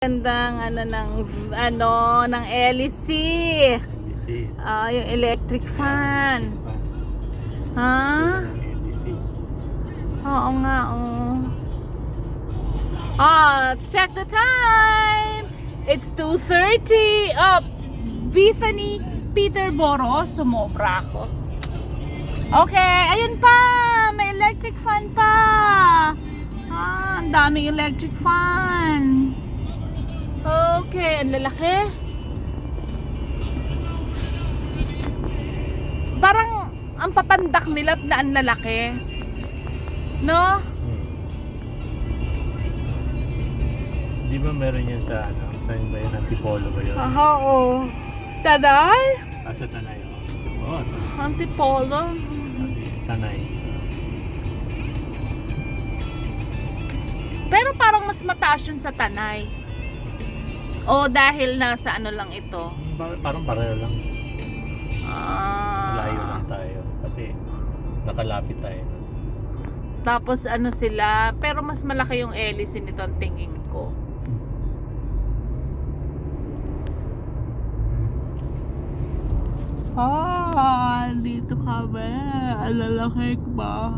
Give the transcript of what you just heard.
Gandang ng LEC. Yung electric fan. Ha? Oo nga, oh. Check the time. It's 2:30. Bethany Peterborough. Sumobra ako. Okay, ayun pa. May electric fan pa. Ang daming electric fan. Okay, ang lalaki. Parang ang papandak nila na ang lalaki. No? Di ba meron yan sa saan ba yun? Antipolo ba yun? Oo. Tanay? Sa Tanay. Antipolo. Tanay. Pero parang mas mataas yun sa Tanay. O dahil nasa lang ito. Parang pareho lang. Malayo lang tayo. Kasi nakalapit tayo. Tapos sila, pero mas malaki yung LEC nito ang tingin ko. Dito ka ba? Ang lalaki ko ba?